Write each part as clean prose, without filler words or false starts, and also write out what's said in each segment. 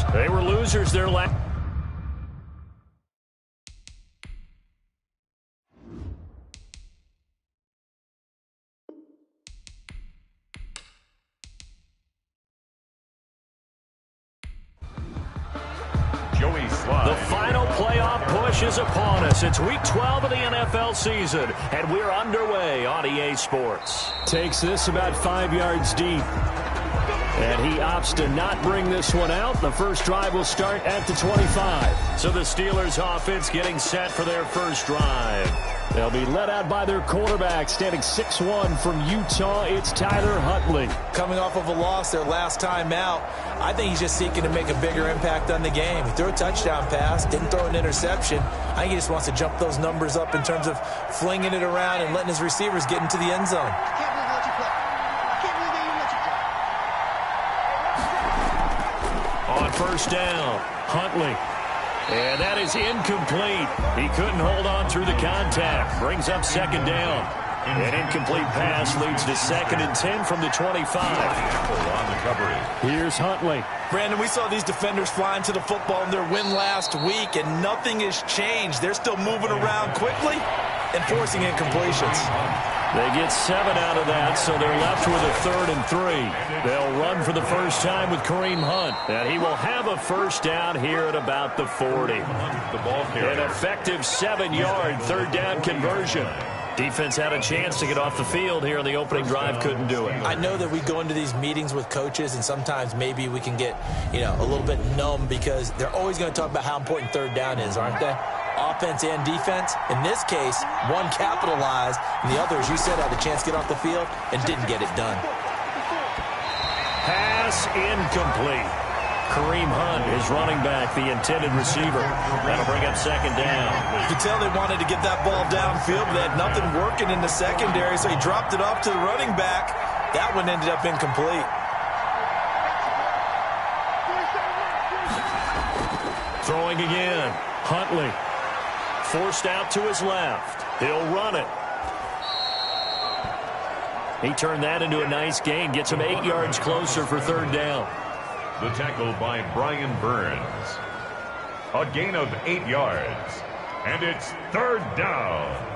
Panthers. They were losers their last. The final playoff push is upon us. It's Week 12 of the NFL season, and we're underway on EA Sports. Takes this about 5 yards deep. And he opts to not bring this one out. The first drive will start at the 25. So the Steelers offense getting set for their first drive. They'll be led out by their quarterback, standing 6'1" from Utah. It's Tyler Huntley. Coming off of a loss their last time out, I think he's just seeking to make a bigger impact on the game. He threw a touchdown pass, didn't throw an interception. I think he just wants to jump those numbers up in terms of flinging it around and letting his receivers get into the end zone. On first down, Huntley. And that is incomplete. He couldn't hold on through the contact. Brings up second down. An incomplete pass leads to 2nd and 10 from the 25. Here's Huntley. Brandon, we saw these defenders flying to the football in their win last week, and nothing has changed. They're still moving around quickly and forcing incompletions. They get 7 out of that, so they're left with a 3rd and 3. They'll run for the first time with Kareem Hunt, and he will have a first down here at about the 40. An effective 7-yard 3rd down conversion. Defense had a chance to get off the field here in the opening drive, couldn't do it. I know that we go into these meetings with coaches, and sometimes maybe we can get, a little bit numb because they're always going to talk about how important 3rd down is, aren't they? Offense and defense. In this case, one capitalized, and the other, as you said, had a chance to get off the field and didn't get it done. Pass incomplete. Kareem Hunt is running back, the intended receiver. That'll bring up 2nd down. You could tell they wanted to get that ball downfield, but they had nothing working in the secondary, so he dropped it off to the running back. That one ended up incomplete. Throwing again. Huntley. Forced out to his left. He'll run it. He turned that into a nice gain. Gets him 8 yards closer for 3rd down. The tackle by Brian Burns. A gain of 8 yards. And it's 3rd down.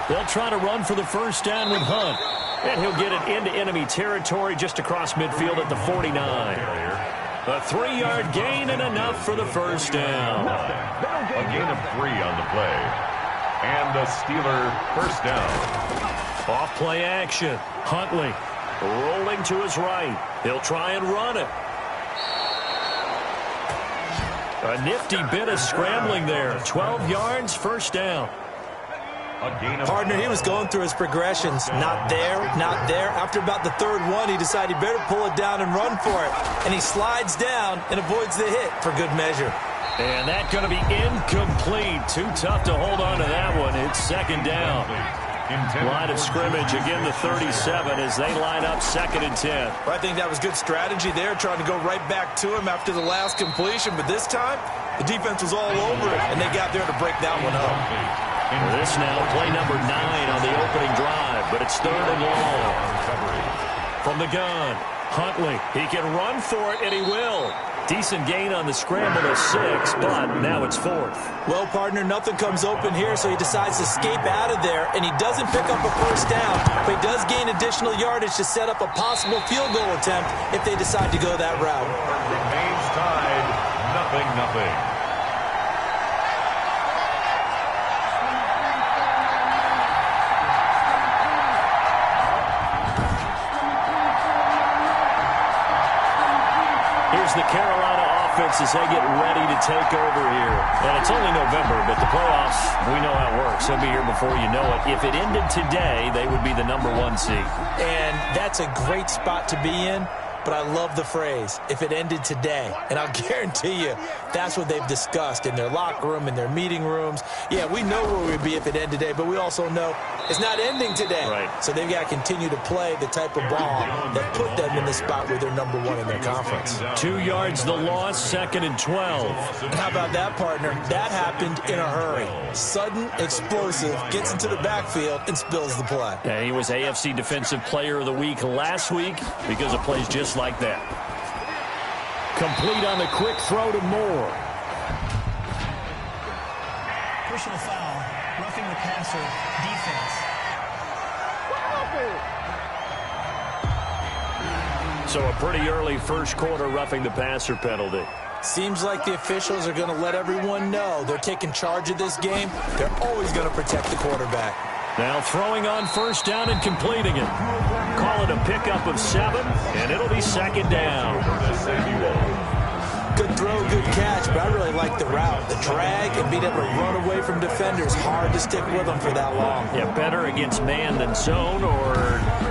They'll try to run for the first down with Hunt. And he'll get it into enemy territory just across midfield at the 49. A 3-yard gain and enough for the first down. A gain of 3 on the play. And a Steeler first down. Off play action. Huntley rolling to his right. He'll try and run it. A nifty bit of scrambling there. 12 yards, first down. Partner, he was going through his progressions. Not there, not there. After about the 3rd one, he decided he better pull it down and run for it. And he slides down and avoids the hit for good measure. And that's going to be incomplete. Too tough to hold on to that one. It's 2nd down. Line of scrimmage, again the 37 as they line up 2nd and 10. I think that was good strategy there, trying to go right back to him after the last completion. But this time, the defense was all over it, and they got there to break that one up. This now play number 9 on the opening drive, but it's 3rd and long. From the gun, Huntley. He can run for it, and he will. Decent gain on the scramble to 6, but now it's 4th. Well, partner, nothing comes open here, so he decides to escape out of there, and he doesn't pick up a first down, but he does gain additional yardage to set up a possible field goal attempt if they decide to go that route. Remains tied, 0-0. Here's the Carolina offense as they get ready to take over here. And it's only November, but the playoffs, we know how it works. They'll be here before you know it. If it ended today, they would be the #1 seed. And that's a great spot to be in. but I love the phrase, if it ended today. And I'll guarantee you that's what they've discussed in their locker room, in their meeting rooms. Yeah, we know where we'd be if it ended today, but we also know it's not ending today. Right. So they've got to continue to play the type of ball that put them in the spot where they're #1 in their conference. 2 yards the loss, 2nd and 12. And how about that, partner? That happened in a hurry. Sudden, explosive, gets into the backfield and spills the play. Yeah, he was AFC Defensive Player of the Week last week because of plays just like that. Complete on the quick throw to Moore. Personal foul, roughing the passer, defense. So a pretty early first quarter roughing the passer penalty. Seems like the officials are going to let everyone know they're taking charge of this game. They're always going to protect the quarterback. Now throwing on first down and completing it. Call it a pickup of 7, and it'll be 2nd down. Good throw, good catch, but I really like the route. The drag and being able to run away from defenders, hard to stick with them for that long. Yeah, better against man than zone, or?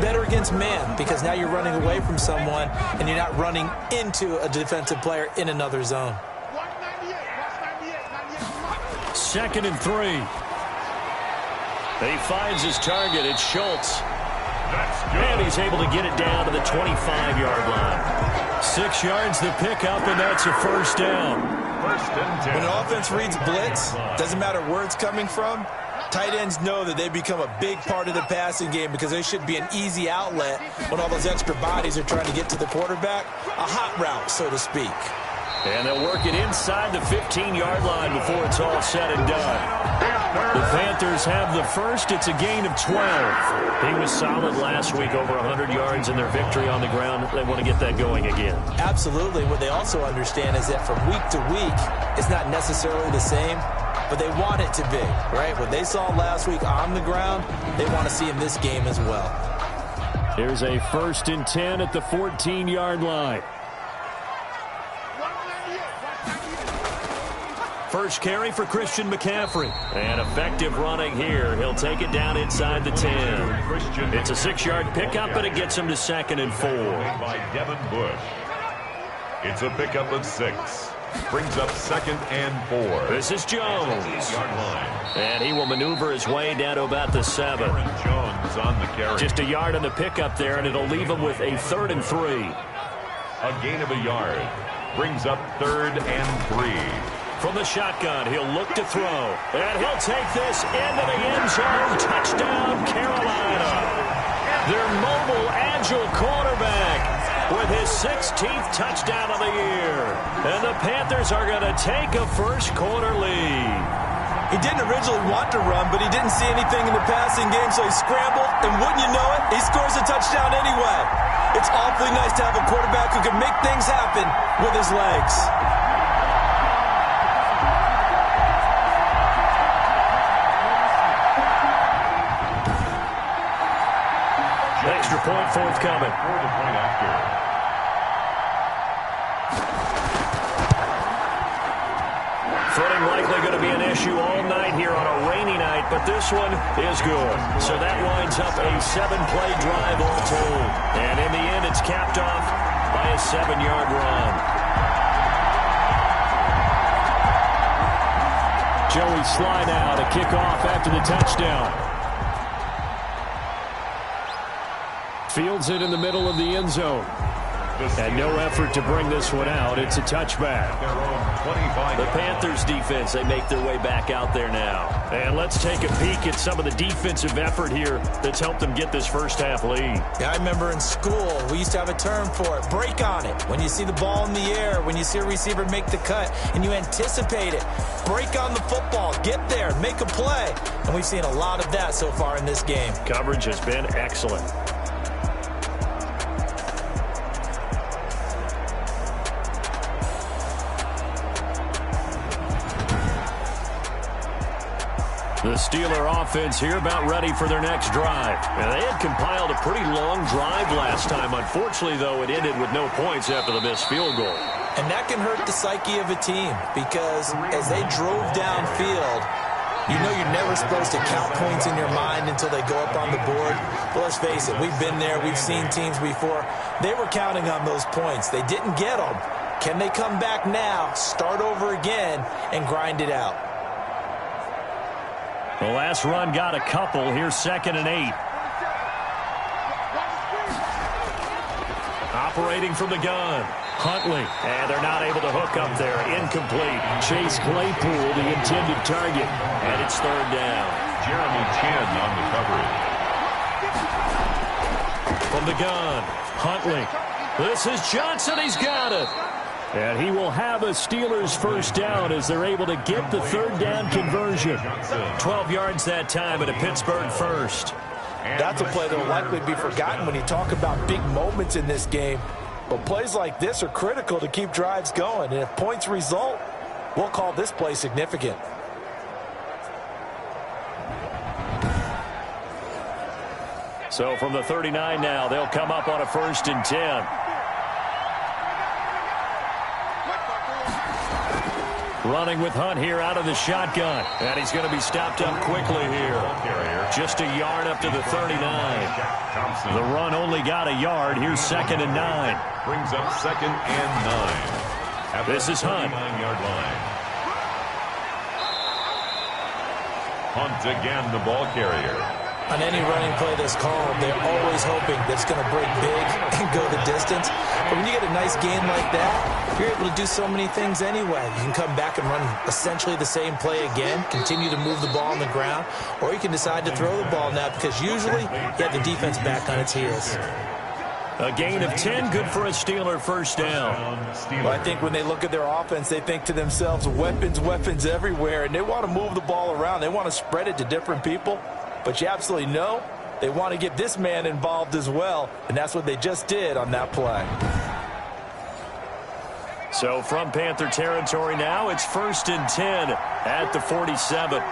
Better against man, because now you're running away from someone and you're not running into a defensive player in another zone. 2nd and 3. He finds his target. It's Schultz. And he's able to get it down to the 25-yard line. 6 yards the pickup, and that's a first down. When an offense reads blitz, doesn't matter where it's coming from, tight ends know that they become a big part of the passing game because they should be an easy outlet when all those extra bodies are trying to get to the quarterback. A hot route, so to speak. And they'll work it inside the 15-yard line before it's all said and done. The Panthers have the first. It's a gain of 12. He was solid last week, over 100 yards in their victory on the ground. They want to get that going again. Absolutely. What they also understand is that from week to week, it's not necessarily the same, but they want it to be, right? What they saw last week on the ground, they want to see in this game as well. Here's a 1st and 10 at the 14-yard line. First carry for Christian McCaffrey. And effective running here. He'll take it down inside the 10. It's a 6-yard pickup, but it gets him to 2nd and 4. By Devin Bush. It's a pickup of 6. Brings up 2nd and 4. This is Jones. Line. And he will maneuver his way down to about the 7. Jones on the carry. Just a yard on the pickup there, and it'll leave him with a 3rd and 3. A gain of a yard. Brings up 3rd and 3. From the shotgun, he'll look to throw. And he'll take this into the end zone. Touchdown, Carolina. Their mobile, agile quarterback with his 16th touchdown of the year. And the Panthers are going to take a first quarter lead. He didn't originally want to run, but he didn't see anything in the passing game, so he scrambled, and wouldn't you know it, he scores a touchdown anyway. It's awfully nice to have a quarterback who can make things happen with his legs. Extra point forthcoming. For the point after. Footing likely going to be an issue all night here on a rainy night, but this one is good. So that winds up a 7-play drive all told. And in the end, it's capped off by a 7-yard run. Joey Slye now to kick off after the touchdown. Fields it in the middle of the end zone. And no effort to bring this one out. It's a touchback. The Panthers defense, they make their way back out there now. And let's take a peek at some of the defensive effort here that's helped them get this first half lead. Yeah, I remember in school, we used to have a term for it, break on it. When you see the ball in the air, when you see a receiver make the cut, and you anticipate it. Break on the football, get there, make a play. And we've seen a lot of that so far in this game. Coverage has been excellent. The Steeler offense here about ready for their next drive. And they had compiled a pretty long drive last time. Unfortunately, though, it ended with no points after the missed field goal. And that can hurt the psyche of a team because as they drove downfield, You know you're never supposed to count points in your mind until they go up on the board. But let's face it, we've been there. We've seen teams before. They were counting on those points. They didn't get them. Can they come back now, start over again, and grind it out? The last run got a couple. Here's 2nd and 8. Operating from the gun. Huntley. And they're not able to hook up there. Incomplete. Chase Claypool, the intended target. And it's 3rd down. Jeremy Chin on the coverage. From the gun. Huntley. This is Johnson. He's got it. And he will have a Steelers first down as they're able to get the 3rd down conversion. 12 yards that time and a Pittsburgh first. That's a play that will likely be forgotten when you talk about big moments in this game. But plays like this are critical to keep drives going. And if points result, we'll call this play significant. So from the 39 now, they'll come up on a 1st and 10. Running with Hunt here out of the shotgun. And he's going to be stopped up quickly here. Just a yard up to the 39. The run only got a yard. Here's 2nd and 9. Brings up 2nd and 9. This is Hunt. 9-yard line. Hunt again, the ball carrier. On any running play that's called, they're always hoping that it's going to break big and go the distance. But when you get a nice game like that, you're able to do so many things anyway. You can come back and run essentially the same play again, continue to move the ball on the ground, or you can decide to throw the ball now because usually you have the defense back on its heels. A gain of 10, good for a Steeler first down. Well, I think when they look at their offense, they think to themselves, weapons, weapons everywhere, and they want to move the ball around. They want to spread it to different people. But you absolutely know they want to get this man involved as well, and that's what they just did on that play. So from Panther territory now, it's 1st and 10 at the 47.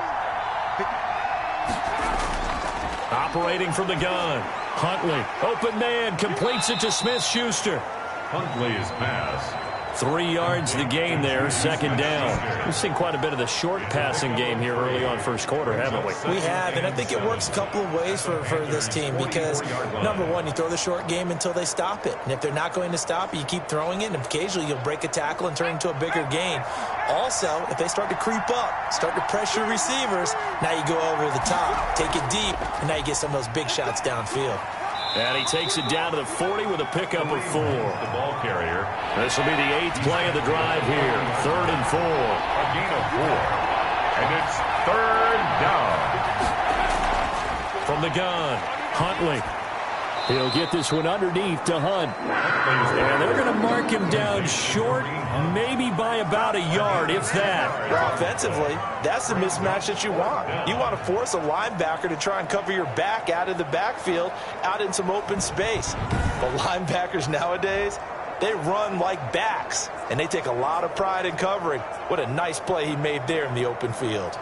Operating from the gun. Huntley, open man, completes it to Smith-Schuster. Huntley's pass. 3 yards the gain there, 2nd down. We've seen quite a bit of the short passing game here early on first quarter, haven't we? We have, and I think it works a couple of ways for this team because, number one, you throw the short game until they stop it. And if they're not going to stop it, you keep throwing it, and occasionally you'll break a tackle and turn it into a bigger gain. Also, if they start to creep up, start to pressure receivers, now you go over the top, take it deep, and now you get some of those big shots downfield. And he takes it down to the 40 with a pickup of 4. The ball carrier. This will be the 8th play of the drive here. 3rd and 4. A gain of 4. And it's 3rd down. From the gun, Huntley. He'll get this one underneath to Hunt. And they're going to mark him down short, maybe by about a yard, if that. Well, offensively, that's the mismatch that you want. You want to force a linebacker to try and cover your back out of the backfield, out in some open space. But linebackers nowadays, they run like backs, and they take a lot of pride in covering. What a nice play he made there in the open field.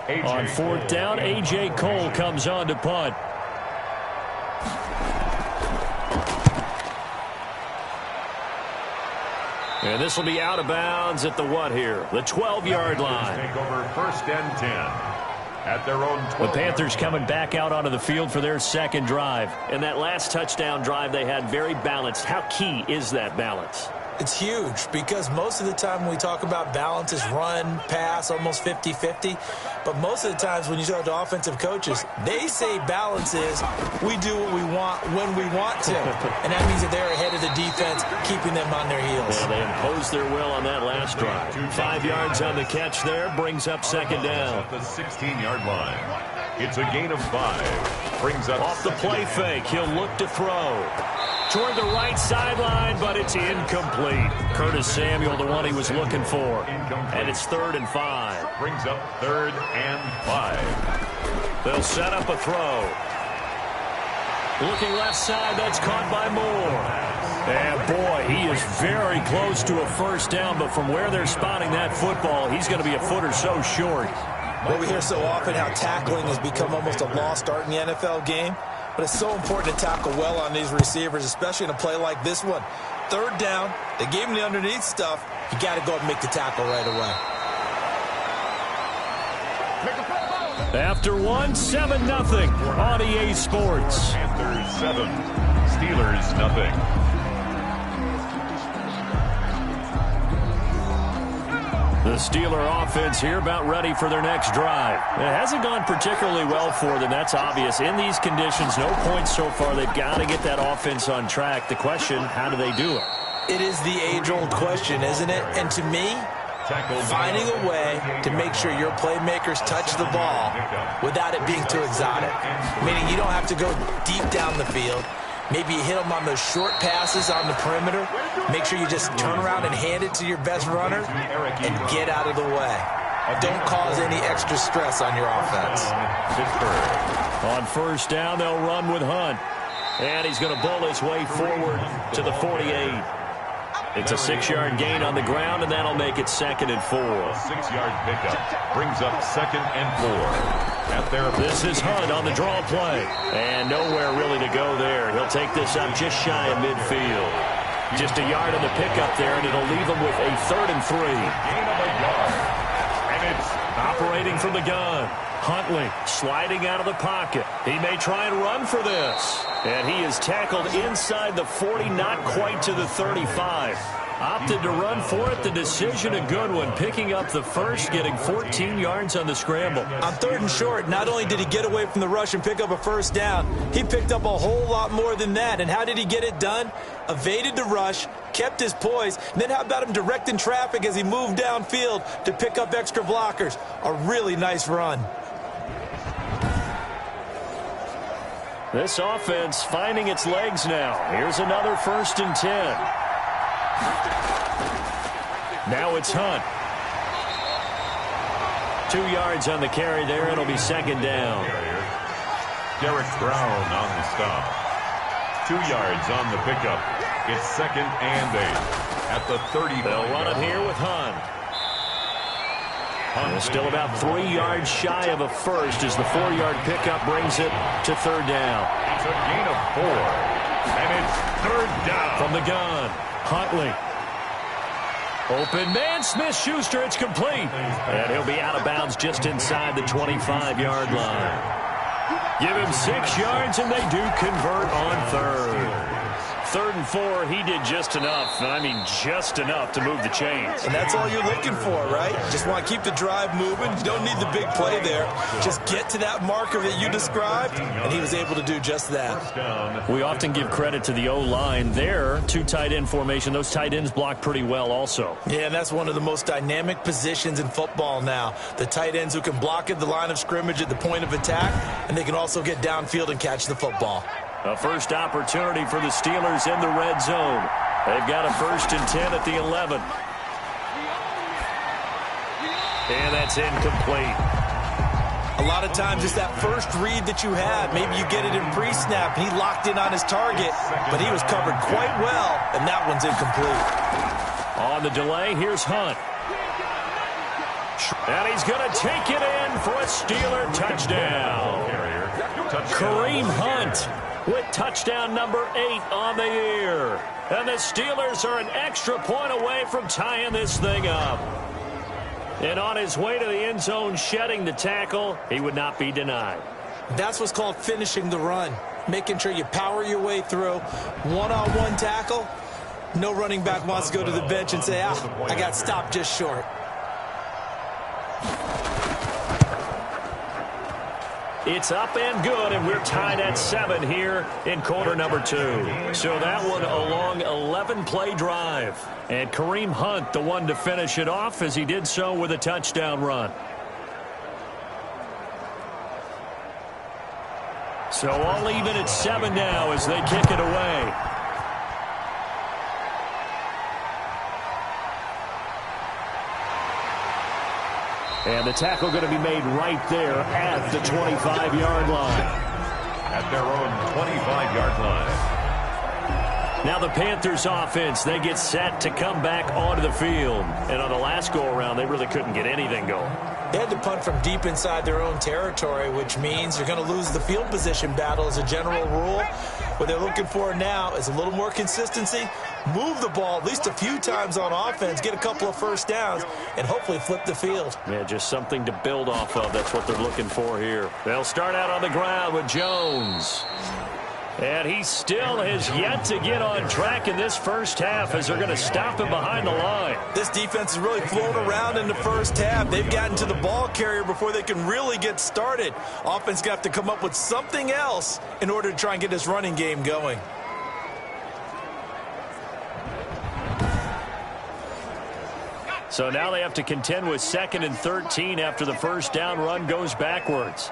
On 4th down, A.J. Cole comes on to punt. And this will be out of bounds at the what here? The 12-yard line. Take over 1st and 10 at their own 12. The Panthers coming back out onto the field for their 2nd drive. And that last touchdown drive they had very balanced. How key is that balance? It's huge because most of the time when we talk about balance is run, pass, almost 50-50. But most of the times when you talk to offensive coaches, they say balance is we do what we want when we want to. And that means that they're ahead of the defense, keeping them on their heels. Yeah, they imposed their will on that last drive. 5 yards on the catch there, brings up 2nd down. At the 16-yard line. It's a gain of 5. Brings up off the play fake. He'll look to throw. Toward the right sideline, but it's incomplete. Curtis Samuel, the one he was looking for. And it's 3rd and 5. Brings up 3rd and 5. They'll set up a throw. Looking left side, that's caught by Moore. And boy, he is very close to a first down, but from where they're spotting that football, he's going to be a foot or so short. Well, we hear so often how tackling has become almost a lost art in the NFL game. But it's so important to tackle well on these receivers, especially in a play like this one. 3rd down, they gave him the underneath stuff. You got to go and make the tackle right away. After one, 7-0 on EA Sports. Panthers 7, Steelers nothing. The Steeler offense here about ready for their next drive. It hasn't gone particularly well for them. That's obvious. In these conditions, no points so far. They've got to get that offense on track. The question, how do they do it? It is the age-old question, isn't it? And to me, finding a way to make sure your playmakers touch the ball without it being too exotic. Meaning you don't have to go deep down the field. Maybe you hit them on those short passes on the perimeter. Make sure you just turn around and hand it to your best runner and get out of the way. Don't cause any extra stress on your offense. On first down, they'll run with Hunt. And he's going to bull his way forward to the 48. It's a 6-yard gain on the ground, and that'll make it 2nd and 4. 6-yard pickup brings up 2nd and 4. This is Hunt on the draw play. And nowhere really to go there. He'll take this up just shy of midfield. Just a yard on the pickup there, and it'll leave him with a 3rd and 3. Gain of a yard. And it's operating from the gun. Huntley sliding out of the pocket. He may try and run for this. And he is tackled inside the 40, not quite to the 35. Opted to run for it. The decision a good one. Picking up the first, getting 14 yards on the scramble. On 3rd and short, not only did he get away from the rush and pick up a first down, he picked up a whole lot more than that. And how did he get it done? Evaded the rush, kept his poise, and then how about him directing traffic as he moved downfield to pick up extra blockers? A really nice run. This offense finding its legs now. Here's another 1st and 10. Now it's Hunt. 2 yards on the carry there. It'll be 2nd down. Derek Brown on the stop. 2 yards on the pickup. It's 2nd and 8 at the 30. They'll run it here with Hunt. Still about 3 yards shy of a first as the 4-yard pickup brings it to 3rd down. It's a gain of 4. And it's 3rd down. From the gun, Huntley. Open man, Smith-Schuster, it's complete. And he'll be out of bounds just inside the 25-yard line. Give him 6 yards, and they do convert on 3rd. 3rd and 4, he did just enough. I mean, just enough to move the chains. And that's all you're looking for, right? Just want to keep the drive moving. You don't need the big play there. Just get to that marker that you described, and he was able to do just that. We often give credit to the O-line there. 2 tight end formation. Those tight ends block pretty well also. Yeah, and that's one of the most dynamic positions in football now. The tight ends who can block at the line of scrimmage at the point of attack, and they can also get downfield and catch the football. A first opportunity for the Steelers in the red zone. They've got a 1st and 10 at the 11. And that's incomplete. A lot of times it's that first read that you had. Maybe you get it in pre-snap. He locked in on his target, but he was covered quite well, and that one's incomplete. On the delay, here's Hunt. And he's going to take it in for a Steeler touchdown. Kareem Hunt with touchdown number 8 on the year. And the Steelers are an extra point away from tying this thing up. And on his way to the end zone, shedding the tackle, he would not be denied. That's what's called finishing the run. Making sure you power your way through. One-on-one tackle. No running back wants to go to the bench and say, I got stopped just short. It's up and good, and we're tied at 7 here in quarter number 2. So that one a long 11-play drive. And Kareem Hunt, the one to finish it off, as he did so with a touchdown run. So all even at 7 now as they kick it away. And the tackle going to be made right there at the 25-yard line. At their own 25-yard line. Now the Panthers offense, they get set to come back onto the field. And on the last go-around, they really couldn't get anything going. They had to punt from deep inside their own territory, which means you're going to lose the field position battle as a general rule. What they're looking for now is a little more consistency, move the ball at least a few times on offense, get a couple of first downs, and hopefully flip the field. Yeah, just something to build off of. That's what they're looking for here. They'll start out on the ground with Jones. And he still has yet to get on track in this first half as they're going to stop him behind the line. This defense is really flown around in the first half. They've gotten to the ball carrier before they can really get started. Offense got to come up with something else in order to try and get this running game going. So now they have to contend with 2nd and 13 after the first down run goes backwards.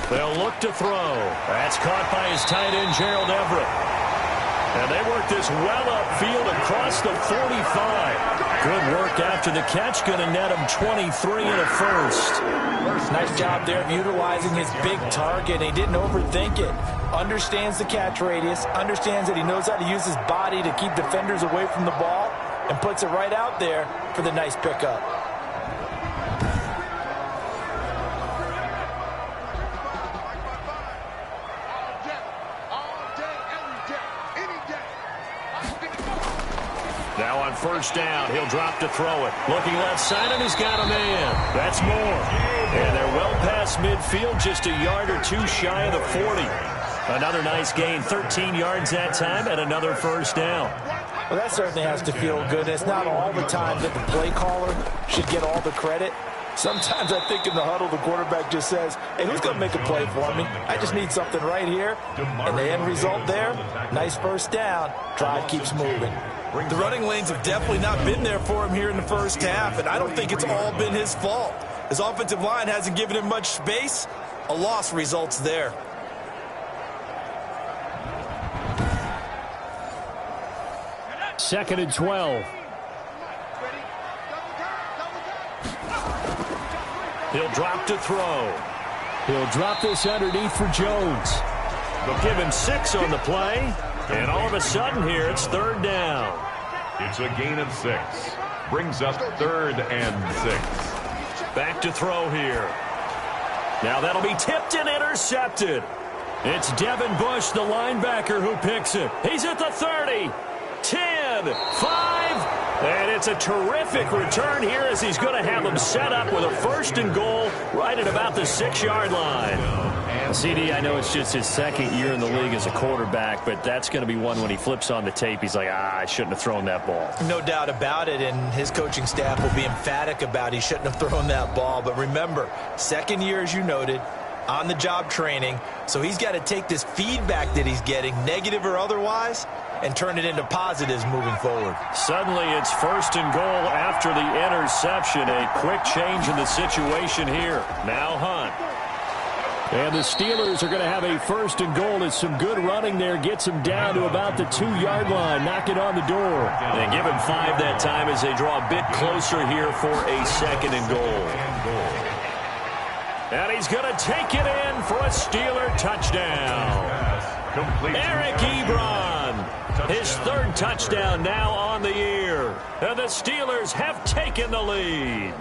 They'll look to throw. That's caught by his tight end, Gerald Everett. And they work this well upfield across the 45. Good work after the catch. Going to net him 23 and a first. Nice job there of utilizing his big target. He didn't overthink it. Understands the catch radius. Understands that he knows how to use his body to keep defenders away from the ball. And puts it right out there for the nice pickup. Now on first down, he'll drop to throw it. Looking left side, and he's got a man. That's more. And they're well past midfield, just a yard or two shy of the 40. Another nice gain, 13 yards that time, and another first down. Well, that certainly has to feel good. It's not all the time that the play caller should get all the credit. Sometimes I think in the huddle, the quarterback just says, hey, who's going to make a play for me? I just need something right here. And the end result there, nice first down. Drive keeps moving. The running lanes have definitely not been there for him here in the first half, and I don't think it's all been his fault. His offensive line hasn't given him much space. A loss results there. Second and 12. He'll drop to throw. He'll drop this underneath for Jones. They'll give him 6 on the play. And all of a sudden here, it's 3rd down. It's a gain of 6. Brings up 3rd and 6. Back to throw here. Now that'll be tipped and intercepted. It's Devin Bush, the linebacker, who picks it. He's at the 30. 10, 5, and it's a terrific return here as he's going to have them set up with a 1st and goal right at about the 6-yard line. CD, I know it's just his 2nd year in the league as a quarterback, but that's going to be one when he flips on the tape, he's like, I shouldn't have thrown that ball. No doubt about it, and his coaching staff will be emphatic about he shouldn't have thrown that ball. But remember, 2nd year, as you noted, on-the-job training, so he's got to take this feedback that he's getting, negative or otherwise, and turn it into positives moving forward. Suddenly it's 1st and goal after the interception. A quick change in the situation here. Now Hunt. And the Steelers are going to have a 1st and goal. It's some good running there. Gets him down to about the 2-yard line. Knock it on the door. And give him 5 that time as they draw a bit closer here for a 2nd and goal. And he's going to take it in for a Steeler touchdown. Eric Ebron. His 3rd touchdown now on the year. And the Steelers have taken the lead.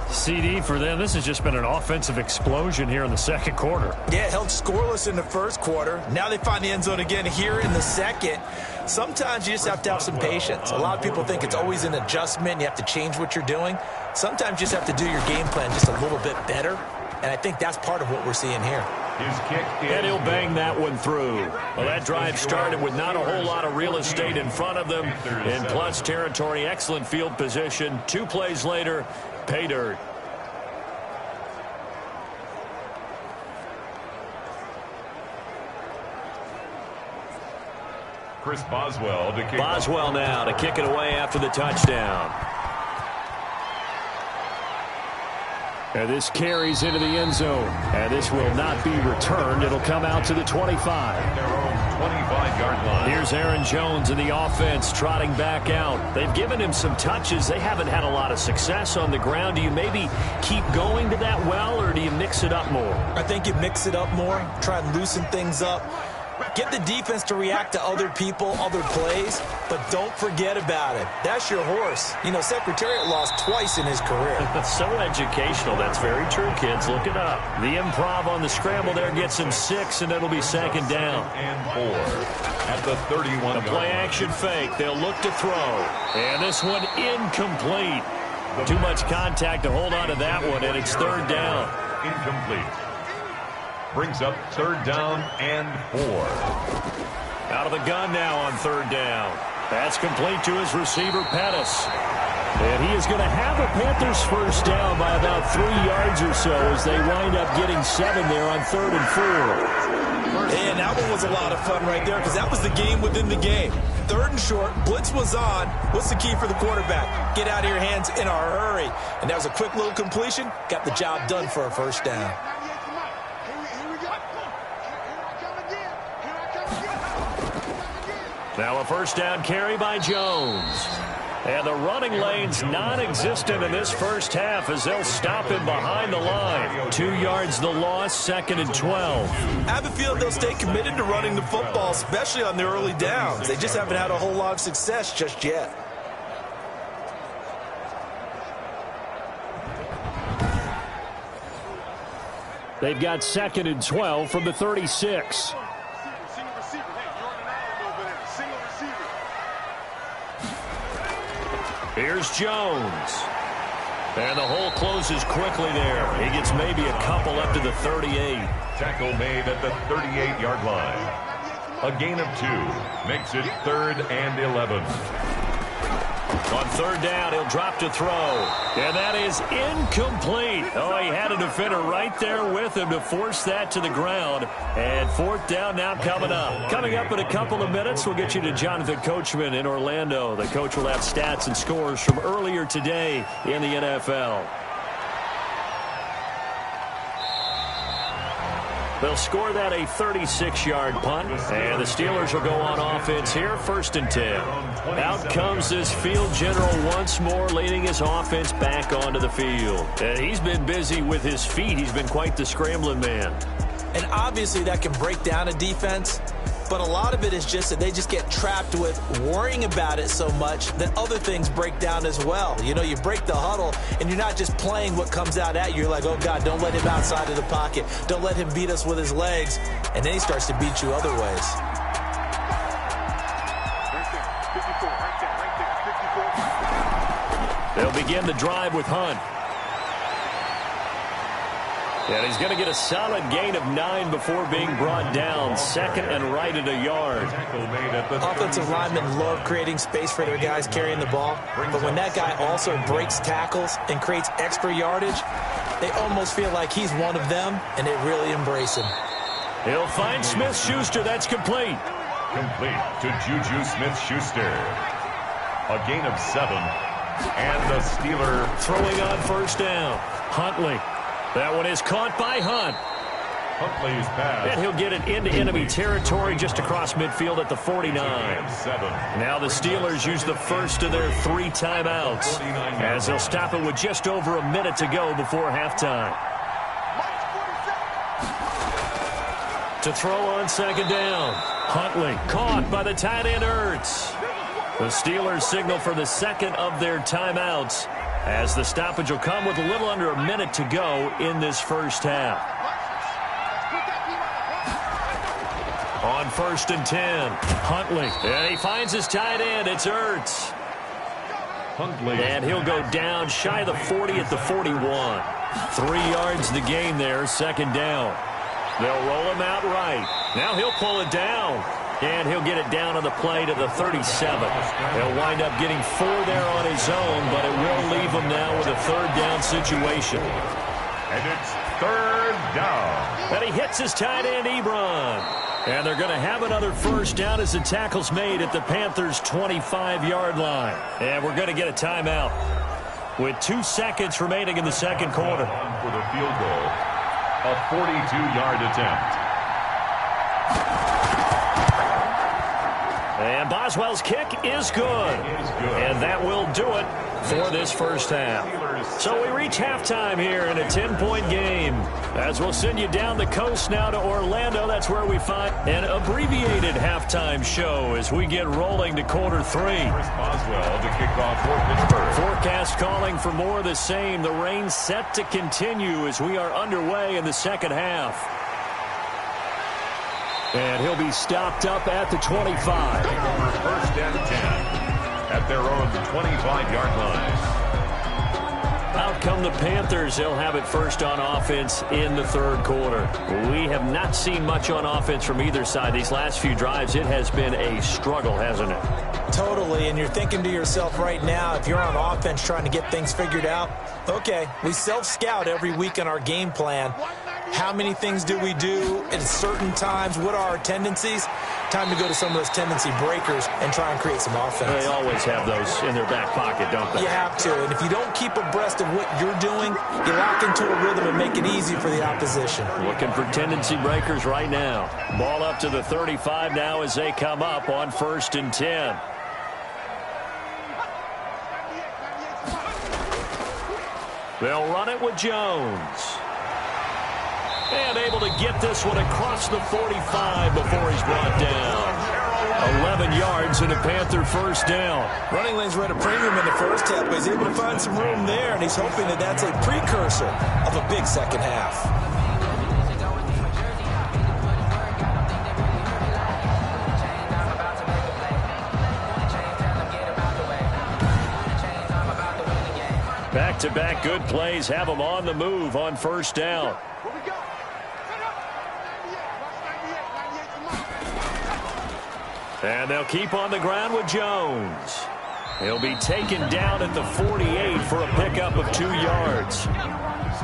CD, for them, this has just been an offensive explosion here in the 2nd quarter. Yeah, held scoreless in the 1st quarter. Now they find the end zone again here in the 2nd. Sometimes you just have to have some patience. A lot of people think it's always an adjustment. You have to change what you're doing. Sometimes you just have to do your game plan just a little bit better. And I think that's part of what we're seeing here. And he'll bang that one through. Well, that drive started with not a whole lot of real estate in front of them. In plus territory, excellent field position. 2 plays later, pay dirt. Chris Boswell to kick. Boswell now to kick it away after the touchdown. And this carries into the end zone. And this will not be returned. It'll come out to the 25. Their own 25-yard line. Here's Aaron Jones in the offense trotting back out. They've given him some touches. They haven't had a lot of success on the ground. Do you maybe keep going to that well, or do you mix it up more? I think you mix it up more, try and loosen things up. Get the defense to react to other people, other plays, but don't forget about it. That's your horse. You know, Secretariat lost twice in his career. So educational. That's very true, kids. Look it up. The improv on the scramble there gets him 6, and it'll be second down. And 4 at the 31. The play-action fake. They'll look to throw. And this one incomplete. Too much contact to hold on to that one, and it's third down. Incomplete. Brings up third down and 4. Out of the gun now on third down. That's complete to his receiver, Pettis. And he is going to have a Panthers first down by about 3 yards or so as they wind up getting 7 there on 3rd and 4. And that one was a lot of fun right there because that was the game within the game. 3rd and short, blitz was on. What's the key for the quarterback? Get out of your hands in a hurry. And that was a quick little completion. Got the job done for a first down. Now a first down carry by Jones. And the running lane's non-existent in this first half as they'll stop him behind the line. 2 yards the loss, 2nd and 12. I have a feeling they'll stay committed to running the football, especially on the early downs. They just haven't had a whole lot of success just yet. They've got 2nd and 12 from the 36. Here's Jones. And the hole closes quickly there. He gets maybe a couple up to the 38. Tackle made at the 38-yard line. A gain of 2 makes it 3rd and 11. On third down, he'll drop to throw. And that is incomplete. Oh, he had a defender right there with him to force that to the ground. And 4th down now coming up. Coming up in a couple of minutes, we'll get you to Jonathan Coachman in Orlando. The coach will have stats and scores from earlier today in the NFL. They'll score that a 36-yard punt, and the Steelers will go on offense here, 1st and 10. Out comes this field general once more, leading his offense back onto the field. And he's been busy with his feet. He's been quite the scrambling man. And obviously that can break down a defense, but a lot of it is just that they just get trapped with worrying about it so much that other things break down as well. You know, you break the huddle, and you're not just playing what comes out at you. You're like, oh, God, don't let him outside of the pocket. Don't let him beat us with his legs. And then he starts to beat you other ways. They'll begin the drive with Hunt. And he's going to get a solid gain of 9 before being brought down. 2nd and right at a yard. Offensive linemen love creating space for their guys carrying the ball. But when that guy also breaks tackles and creates extra yardage, they almost feel like he's one of them, and they really embrace him. He'll find Smith-Schuster. That's complete. Complete to Juju Smith-Schuster. A gain of 7. And the Steeler throwing on first down. Huntley. That one is caught by Hunt. Huntley's pass. And he'll get it into enemy territory just across midfield at the 49. Now the Steelers use the first of their 3 timeouts as they'll stop it with just over a minute to go before halftime. To throw on 2nd down. Huntley caught by the tight end Ertz. The Steelers signal for the 2nd of their timeouts as the stoppage will come with a little under a minute to go in this first half. On 1st and 10, Huntley. And he finds his tight end. It's Ertz. Huntley. And he'll go down shy of the 40 at the 41. 3 yards the gain there, 2nd down. They'll roll him out right. Now he'll pull it down. And he'll get it down on the play to the 37. He'll wind up getting 4 there on his own, but it will leave him now with a 3rd down situation. And it's 3rd down. And he hits his tight end, Ebron. And they're going to have another first down as the tackle's made at the Panthers' 25-yard line. And we're going to get a timeout with 2 seconds remaining in the 2nd quarter. For the field goal, a 42-yard attempt. And Boswell's kick is good. And that will do it for this first half. So we reach halftime here in a 10-point game. As we'll send you down the coast now to Orlando. That's where we find an abbreviated halftime show as we get rolling to quarter 3. Boswell to kick off for Pittsburgh. Forecast calling for more of the same. The rain set to continue as we are underway in the second half. And he'll be stopped up at the 25. First and 10 at their own 25-yard line. Out come the Panthers. They'll have it first on offense in the third quarter. We have not seen much on offense from either side. These last few drives, it has been a struggle, hasn't it? Totally, and you're thinking to yourself right now, if you're on offense trying to get things figured out, okay, we self-scout every week in our game plan. How many things do we do at certain times? What are our tendencies? Time to go to some of those tendency breakers and try and create some offense. They always have those in their back pocket, don't they? You have to, and if you don't keep abreast of what you're doing, you lock into a rhythm and make it easy for the opposition. Looking for tendency breakers right now. Ball up to the 35 now as they come up on 1st and 10. They'll run it with Jones. And able to get this one across the 45 before he's brought down. 11 yards and a Panther first down. Running lanes were at a premium in the first half, but he's able to find some room there, and he's hoping that that's a precursor of a big second half. Back-to-back good plays have them on the move on first down. And they'll keep on the ground with Jones. He'll be taken down at the 48 for a pickup of 2 yards.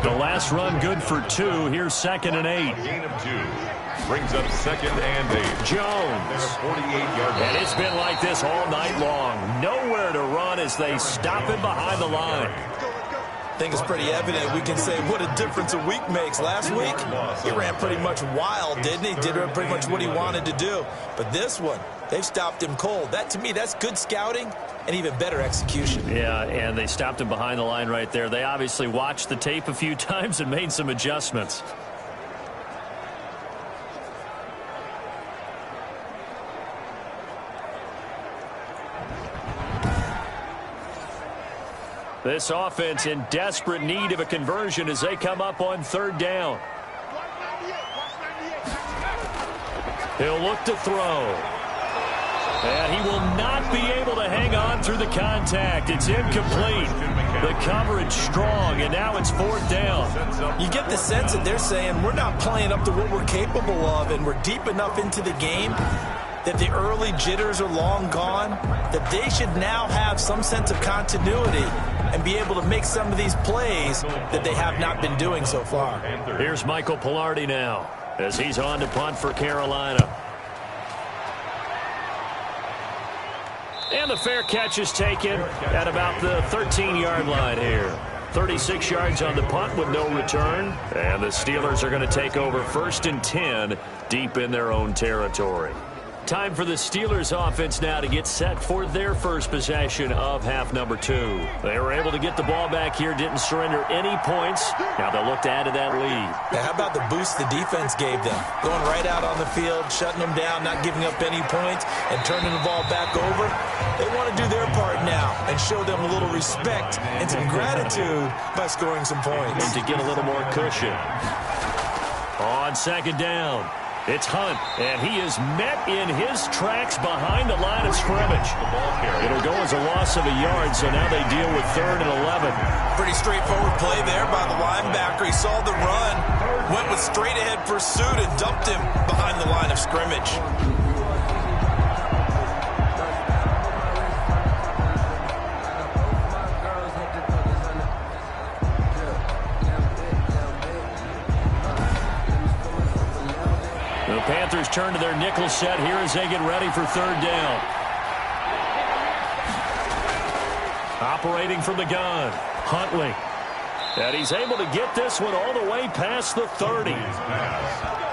The last run good for 2. Here's 2nd and 8. Gain of 2. Brings up 2nd and 8. Jones. 48-yard line. And it's been like this all night long. Nowhere to run as they stop him behind the line. I think it's pretty evident. We can say what a difference a week makes. Last week, he ran pretty much wild, didn't he? Did pretty much what he wanted to do. But this one, they've stopped him cold. That, to me, that's good scouting and even better execution. Yeah, and they stopped him behind the line right there. They obviously watched the tape a few times and made some adjustments. This offense in desperate need of a conversion as they come up on 3rd down. He'll look to throw. And he will not be able to hang on through the contact. It's incomplete. The coverage strong, and now it's 4th down. You get the sense that they're saying we're not playing up to what we're capable of, and we're deep enough into the game that the early jitters are long gone, that they should now have some sense of continuity and be able to make some of these plays that they have not been doing so far. Here's Michael Pilardi now as he's on to punt for Carolina. And the fair catch is taken at about the 13-yard line here. 36 yards on the punt with no return. And the Steelers are going to take over 1st and 10 deep in their own territory. Time for the Steelers offense now to get set for their first possession of half number 2. They were able to get the ball back here, didn't surrender any points. Now they'll look to add to that lead. Now, how about the boost the defense gave them? Going right out on the field, shutting them down, not giving up any points, and turning the ball back over. They want to do their part now and show them a little respect and some gratitude by scoring some points. And to get a little more cushion. On 2nd down. It's Hunt, and he is met in his tracks behind the line of scrimmage. It'll go as a loss of a yard, so now they deal with 3rd and 11. Pretty straightforward play there by the linebacker. He saw the run, went with straight-ahead pursuit, and dumped him behind the line of scrimmage. The Panthers turn to their nickel set here as they get ready for 3rd down. Operating from the gun, Huntley. And he's able to get this one all the way past the 30.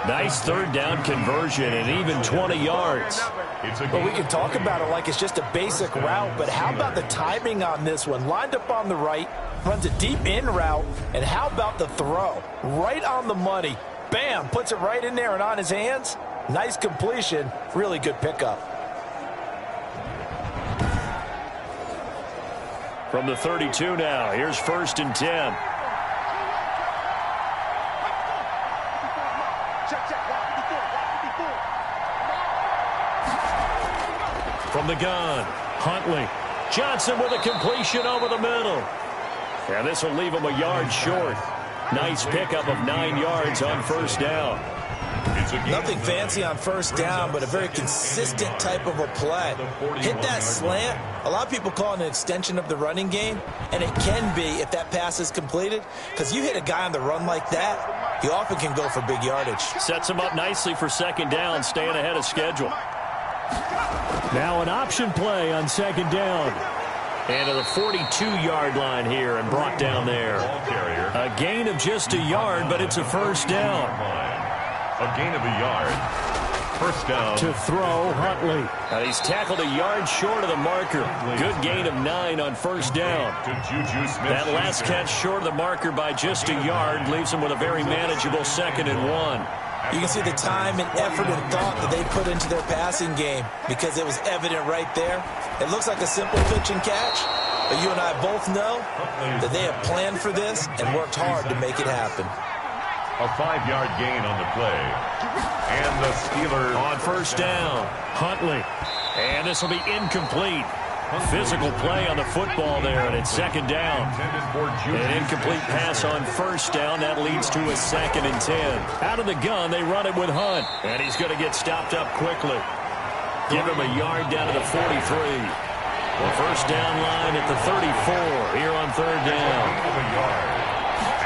Nice 3rd down conversion and even 20 yards. Well, we can talk about it like it's just a basic route, but how about the timing on this one? Lined up on the right, runs a deep in route, and how about the throw? Right on the money. Bam, puts it right in there and on his hands. Nice completion, really good pickup. From the 32 now, here's 1st and 10. From the gun, Huntley. Johnson with a completion over the middle. And this will leave him a yard short. Nice pickup of 9 yards on 1st down. Nothing fancy on 1st down, but a very consistent type of a play. Hit that slant. A lot of people call it an extension of the running game, and it can be if that pass is completed, because you hit a guy on the run like that, he often can go for big yardage. Sets him up nicely for 2nd down, staying ahead of schedule. Now an option play on 2nd down. And to the 42-yard line here and brought down there. A gain of just a yard, but it's a 1st down. A gain of a yard. 1st down. To throw, Huntley. And he's tackled a yard short of the marker. Good gain of 9 on 1st down. That last catch short of the marker by just a yard leaves him with a very manageable 2nd and 1. You can see the time and effort and thought that they put into their passing game because it was evident right there. It looks like a simple pitch and catch, but you and I both know that they have planned for this and worked hard to make it happen. A 5-yard gain on the play. And the Steelers on 1st down. Huntley. And this will be incomplete. Physical play on the football there, and it's 2nd down. An incomplete pass on 1st down. That leads to a 2nd and 10. Out of the gun, they run it with Hunt. And he's going to get stopped up quickly. Give him a yard down to the 43. The 1st down line at the 34 here on 3rd down.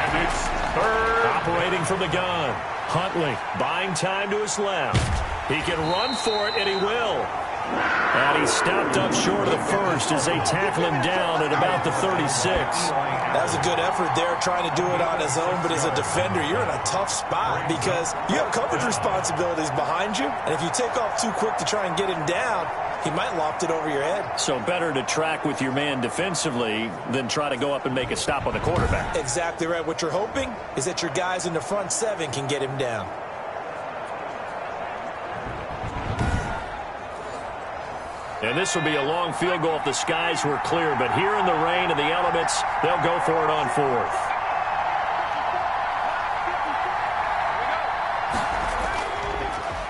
And it's 3rd. Operating from the gun. Huntley buying time to his left. He can run for it, and he will. And he's stopped up short of the 1st as they tackle him down at about the 36. That was a good effort there trying to do it on his own, but as a defender, you're in a tough spot because you have coverage responsibilities behind you, and if you take off too quick to try and get him down, he might loft it over your head. So better to track with your man defensively than try to go up and make a stop on the quarterback. Exactly right. What you're hoping is that your guys in the front 7 can get him down. And this will be a long field goal if the skies were clear. But here in the rain and the elements, they'll go for it on 4th.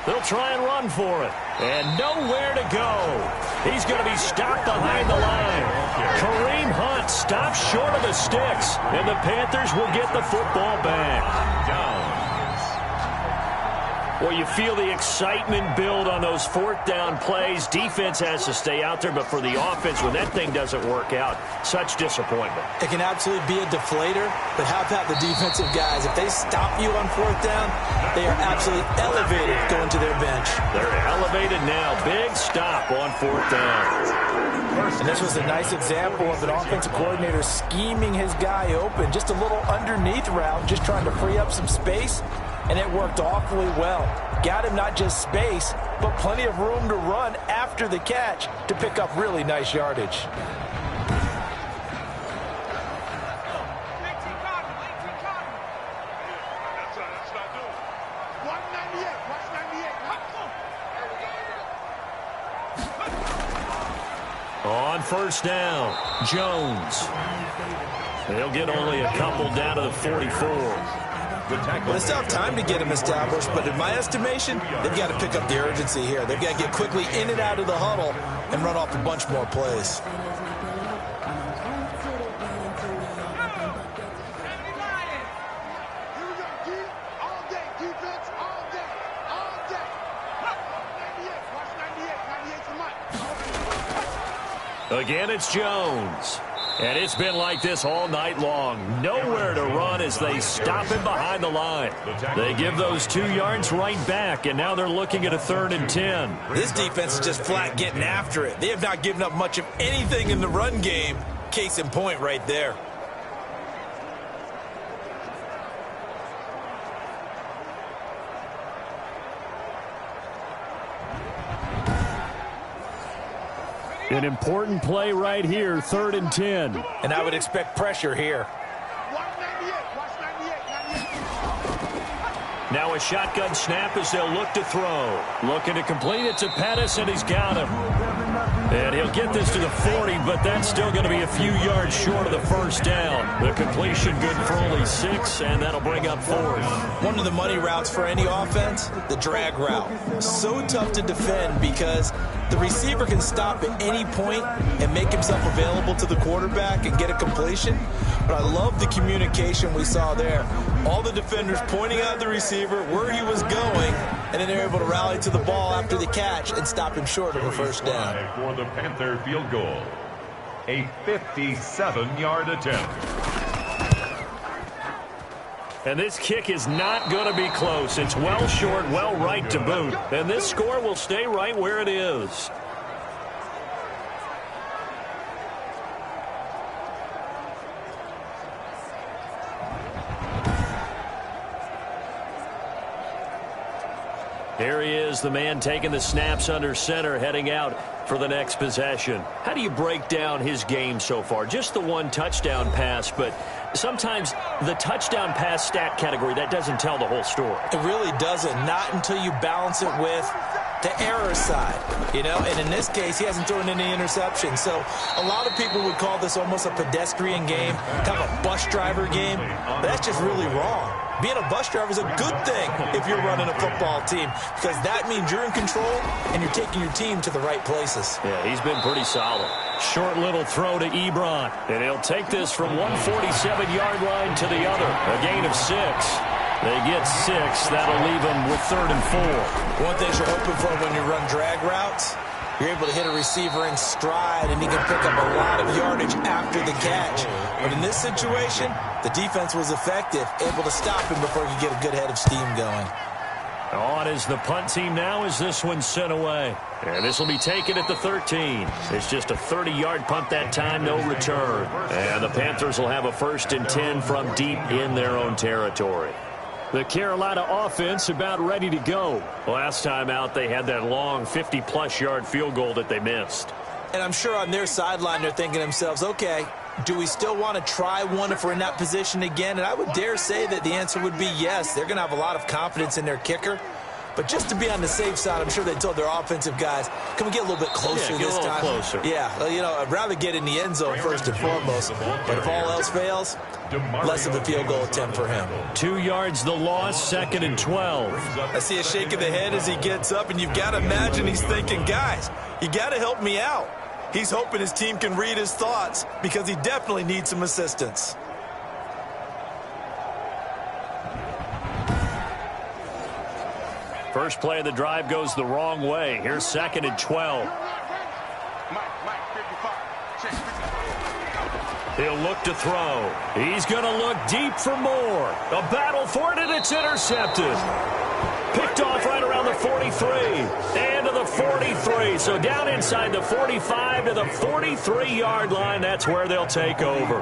They'll try and run for it. And nowhere to go. He's going to be stopped behind the line. Kareem Hunt stops short of the sticks. And the Panthers will get the football back. Well, you feel the excitement build on those 4th down plays. Defense has to stay out there, but for the offense, when that thing doesn't work out, such disappointment. It can absolutely be a deflator, but how about the defensive guys? If they stop you on 4th down, they are absolutely elevated going to their bench. They're elevated now. Big stop on 4th down. And this was a nice example of an offensive coordinator scheming his guy open. Just a little underneath route, just trying to free up some space. And it worked awfully well. Got him not just space, but plenty of room to run after the catch to pick up really nice yardage. On 1st down, Jones. They'll get only a couple down to the 44. Well, they still have time to get him established, but in my estimation, they've got to pick up the urgency here. They've got to get quickly in and out of the huddle and run off a bunch more plays. Again, it's Jones. And it's been like this all night long. Nowhere to run as they stop him behind the line. They give those 2 yards right back, and now they're looking at a 3rd and 10. This defense is just flat getting after it. They have not given up much of anything in the run game. Case in point right there. An important play right here, 3rd and 10. And I would expect pressure here. Now a shotgun snap as they'll look to throw. Looking to complete it to Pettis, and he's got him. And he'll get this to the 40, but that's still going to be a few yards short of the first down. The completion good for only 6, and that'll bring up 4th. One of the money routes for any offense, the drag route. So tough to defend because the receiver can stop at any point and make himself available to the quarterback and get a completion. But I love the communication we saw there. All the defenders pointing out the receiver where he was going, and then they're able to rally to the ball after the catch and stop him short of a first down. For the Panther field goal, a 57-yard attempt. And this kick is not going to be close. It's well short, well right to boot. And this score will stay right where it is. Here he is, the man taking the snaps under center, heading out for the next possession. How do you break down his game so far? Just the one touchdown pass, but sometimes the touchdown pass stat category, that doesn't tell the whole story. It really doesn't, not until you balance it with the error side, you know, and in this case, he hasn't thrown any interceptions. So a lot of people would call this almost a pedestrian game, kind of a bus driver game, but that's just really wrong. Being a bus driver is a good thing if you're running a football team because that means you're in control and you're taking your team to the right places. Yeah, he's been pretty solid. Short little throw to Ebron, and he'll take this from 147-yard line to the other. A gain of 6. They get 6. That'll leave them with 3rd and 4. One thing you're hoping for when you run drag routes, you're able to hit a receiver in stride, and he can pick up a lot of yardage after the catch. But in this situation, the defense was effective, able to stop him before he could get a good head of steam going. On is the punt team now as this one's sent away. And this will be taken at the 13. It's just a 30-yard punt that time, no return. And the Panthers will have a 1st and 10 from deep in their own territory. The Carolina offense about ready to go. Last time out, they had that long 50-plus yard field goal that they missed. And I'm sure on their sideline they're thinking to themselves, okay, do we still want to try one if we're in that position again? And I would dare say that the answer would be yes. They're going to have a lot of confidence in their kicker. But just to be on the safe side, I'm sure they told their offensive guys, can we get a little bit closer this time? Closer. Yeah, you know, I'd rather get in the end zone first and foremost. But if all else fails, less of a field goal attempt for him. 2 yards the loss, 2nd and 12. I see a shake of the head as he gets up, and you've got to imagine he's thinking, guys, you got to help me out. He's hoping his team can read his thoughts because he definitely needs some assistance. First play of the drive goes the wrong way. Here's 2nd and 12. He'll look to throw. He's going to look deep for more. A battle for it, and it's intercepted. Picked off right around the 43. And to the 43. So down inside the 45 to the 43-yard line. That's where they'll take over.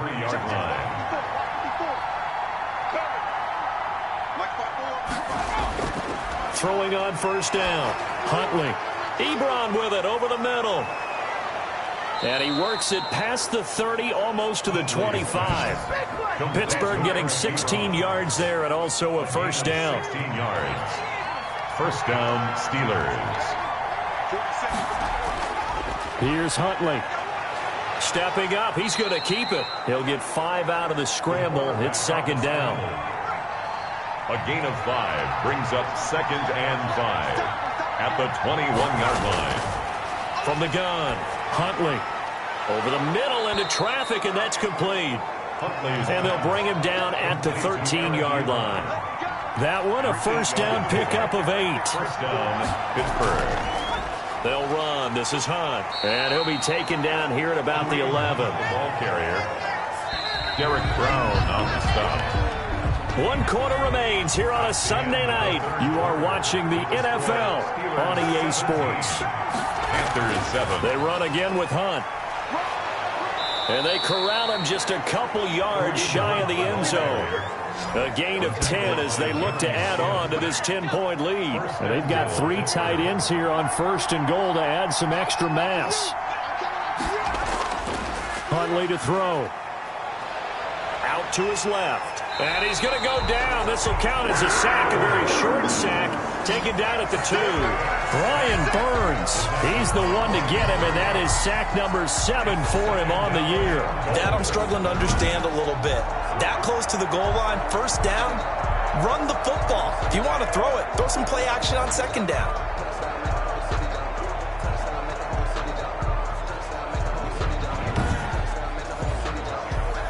Throwing on 1st down. Huntley. Ebron with it over the middle. And he works it past the 30, almost to the 25. Pittsburgh getting 16 yards there and also a 1st down. 16 yards. 1st down, Steelers. Here's Huntley. Stepping up. He's going to keep it. He'll get 5 out of the scramble. It's 2nd down. A gain of 5 brings up 2nd and 5 at the 21-yard line. From the gun, Huntley over the middle into traffic, and that's complete. And they'll bring him down at the 13-yard line. That one, a 1st down pickup of 8. 1st down, Pittsburgh. They'll run. This is Hunt. And he'll be taken down here at about the 11. The ball carrier, Derek Brown on the stop. 1 quarter remains here on a Sunday night. You are watching the NFL on EA Sports. Panthers 7. They run again with Hunt. And they corral him just a couple yards shy of the end zone. A gain of 10 as they look to add on to this 10-point lead. And they've got 3 tight ends here on 1st and goal to add some extra mass. Huntley to throw. Out to his left. And he's going to go down. This will count as a sack, a very short sack, taken down at the 2. Brian Burns, he's the one to get him, and that is sack number 7 for him on the year. That I'm struggling to understand a little bit. That close to the goal line, first down, run the football. If you want to throw it, throw some play action on second down.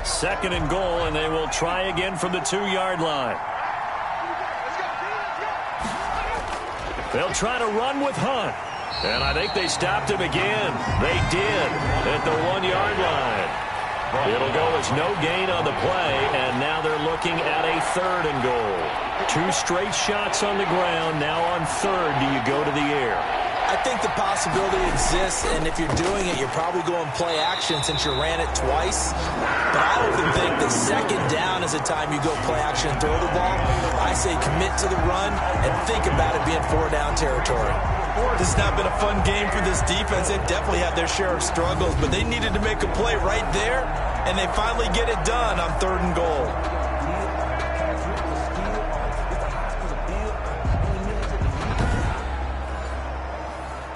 Second and goal, and they will try again from the 2-yard line. They'll try to run with Hunt. And I think they stopped him again. They did at the 1-yard line. It'll go as no gain on the play, and now they're looking at a 3rd and goal. 2 straight shots on the ground. Now on 3rd, do you go to the air? I think the possibility exists, and if you're doing it, you're probably going play action since you ran it twice. But I often think that second down is the time you go play action and throw the ball. I say commit to the run and think about it being 4-down territory. This has not been a fun game for this defense. They've definitely had their share of struggles, but they needed to make a play right there, and they finally get it done on 3rd and goal.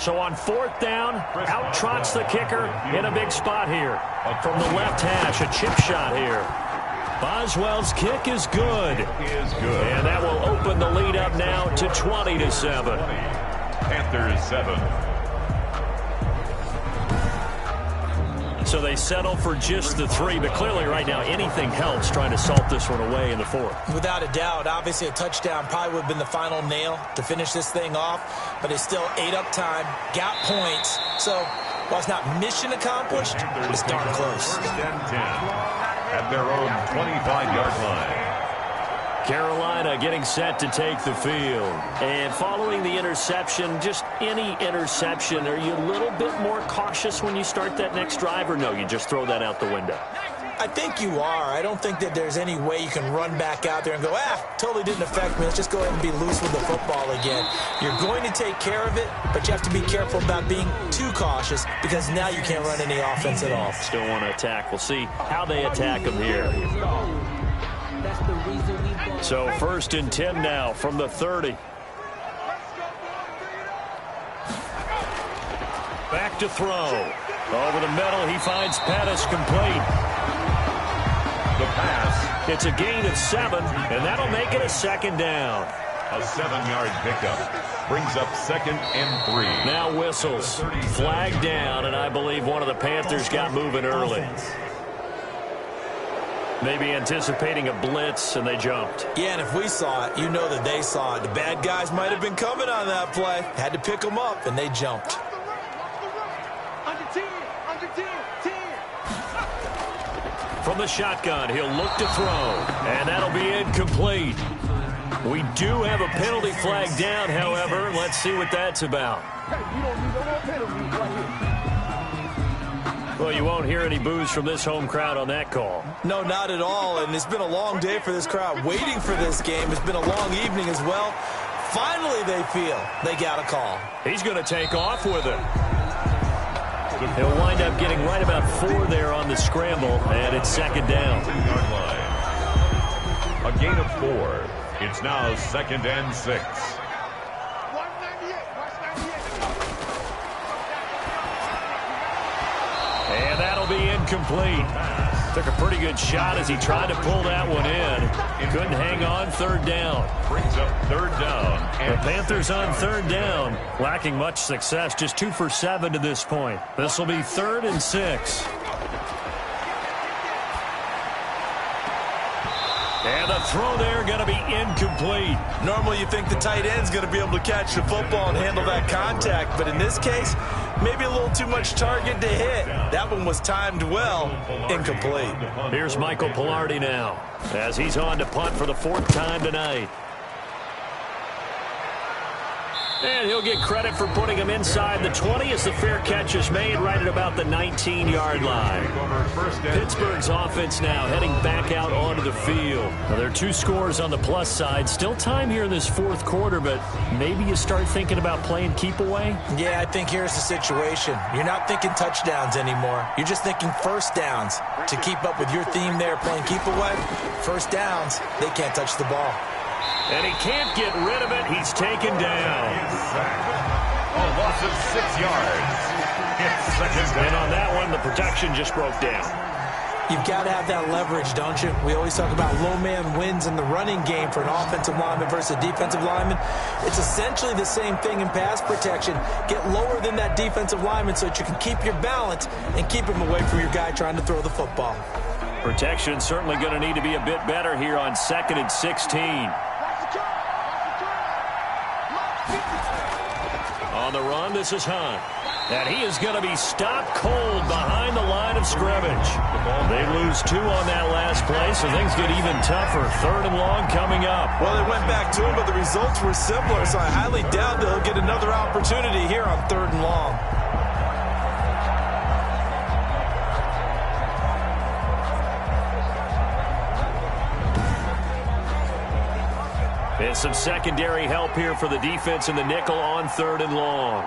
So on 4th down, out trots the kicker in a big spot here. From the left hash, a chip shot here. Boswell's kick is good. And that will open the lead up now to 20-7. Panthers 7. So they settle for just the 3, but clearly right now anything helps trying to salt this one away in the 4th. Without a doubt, obviously a touchdown probably would have been the final nail to finish this thing off, but it's still ate up time, got points. So while it's not mission accomplished, it's darn close. 1st and 10 at their own 25-yard line. Carolina getting set to take the field. And following the interception, just any interception, are you a little bit more cautious when you start that next drive, or no, you just throw that out the window? I think you are. I don't think that there's any way you can run back out there and go, totally didn't affect me. Let's just go ahead and be loose with the football again. You're going to take care of it, but you have to be careful about being too cautious because now you can't run any offense at all. Still want to attack. We'll see how they attack them here. So 1st and 10 now from the 30. Back to throw. Over the middle, he finds Pettis complete. The pass. It's a gain of 7, and that'll make it a 2nd down. A 7-yard pickup brings up 2nd and 3. Now whistles. Flag down, and I believe one of the Panthers got moving early. Maybe anticipating a blitz, and they jumped. Yeah, and if we saw it, you know that they saw it. The bad guys might have been coming on that play. Had to pick them up, and they jumped. From the shotgun, he'll look to throw, and that'll be incomplete. We do have a penalty flag down, however. Let's see what that's about. Well, you won't hear any boos from this home crowd on that call. No, not at all, and it's been a long day for this crowd waiting for this game. It's been a long evening as well. Finally, they feel they got a call. He's going to take off with it. He'll wind up getting right about 4 there on the scramble, and it's 2nd down. A gain of 4. It's now 2nd and 6. And that'll be incomplete. Took a pretty good shot as he tried to pull that one in. Couldn't hang on 3rd down. Brings up 3rd down. The Panthers on 3rd down, lacking much success, just 2 for 7 to this point. This will be 3rd and 6. And the throw there going to be incomplete. Normally you think the tight end's going to be able to catch the football and handle that contact, but in this case, maybe a little too much target to hit. That one was timed well. Incomplete. Here's Michael Pilardi now as he's on to punt for the 4th time tonight. And he'll get credit for putting him inside the 20 as the fair catch is made right at about the 19-yard line. Pittsburgh's offense now heading back out onto the field. Now, there are 2 scores on the plus side. Still time here in this fourth quarter, but maybe you start thinking about playing keep away? Yeah, I think here's the situation. You're not thinking touchdowns anymore. You're just thinking first downs. To keep up with your theme there, playing keep away, first downs, they can't touch the ball. And he can't get rid of it. He's taken down. A loss of 6 yards. It's second down. And on that one, the protection just broke down. You've got to have that leverage, don't you? We always talk about low man wins in the running game for an offensive lineman versus a defensive lineman. It's essentially the same thing in pass protection. Get lower than that defensive lineman so that you can keep your balance and keep him away from your guy trying to throw the football. Protection certainly going to need to be a bit better here on 2nd and 16. On the run, this is Hunt. And he is going to be stopped cold behind the line of scrimmage. They lose 2 on that last play, so things get even tougher. 3rd and long coming up. Well, they went back to him, but the results were similar, so I highly doubt they'll get another opportunity here on 3rd and long. And some secondary help here for the defense in the nickel on 3rd and long.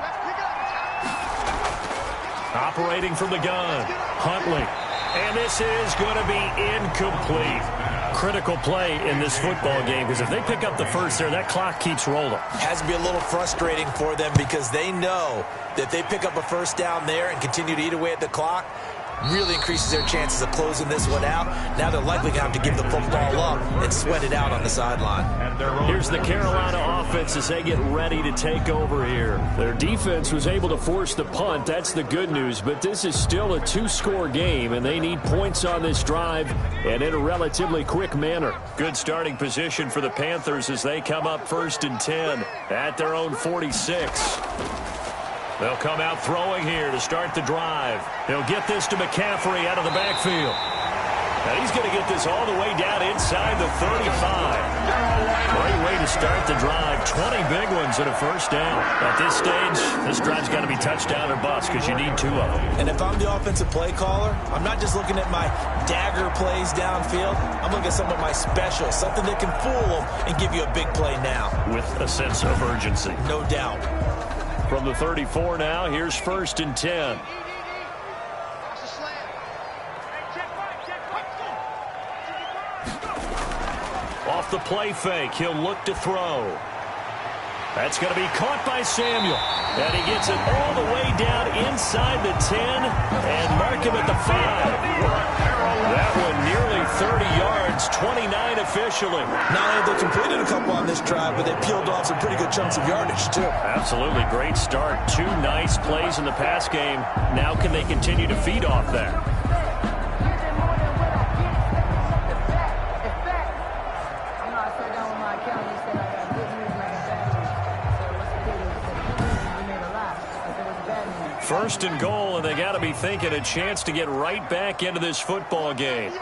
Operating from the gun, Huntley. And this is going to be incomplete. Critical play in this football game because if they pick up the first there, that clock keeps rolling. Has to be a little frustrating for them because they know that they pick up a first down there and continue to eat away at the clock. Really increases their chances of closing this one out. Now they're likely going to have to give the football up and sweat it out on the sideline. Here's the Carolina offense as they get ready to take over here. Their defense was able to force the punt. That's the good news. But this is still a 2-score game, and they need points on this drive and in a relatively quick manner. Good starting position for the Panthers as they come up 1st and 10 at their own 46. They'll come out throwing here to start the drive. They'll get this to McCaffrey out of the backfield. Now he's going to get this all the way down inside the 35. Great way to start the drive. 20 big ones and a first down. At this stage, this drive's got to be touchdown or bust because you need 2 of them. And if I'm the offensive play caller, I'm not just looking at my dagger plays downfield. I'm looking at some of my specials, something that can fool them and give you a big play now. With a sense of urgency. No doubt. From the 34 now, here's 1st and 10. Off the play fake, he'll look to throw. That's going to be caught by Samuel. And he gets it all the way down inside the 10 and mark him at the 5. That one nearly 30 yards, 29 officially. Not only they completed a couple on this drive, but they peeled off some pretty good chunks of yardage, too. Absolutely great start. 2 nice plays in the pass game. Now can they continue to feed off that? First and goal, and they got to be thinking a chance to get right back into this football game.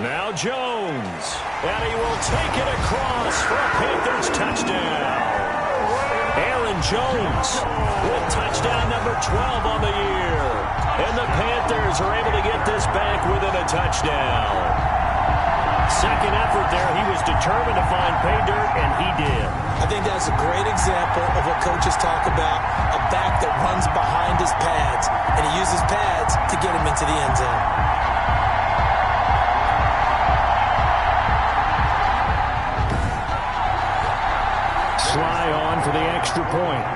Now Jones, and he will take it across for a Panthers touchdown. Aaron Jones with touchdown number 12 on the year. And the Panthers are able to get this back within a touchdown. Second effort there, he was determined to find pay dirt, and he did. I think that's a great example of what coaches talk about, a back that runs behind his pads, and he uses pads to get him into the end zone. Sly on for the extra point.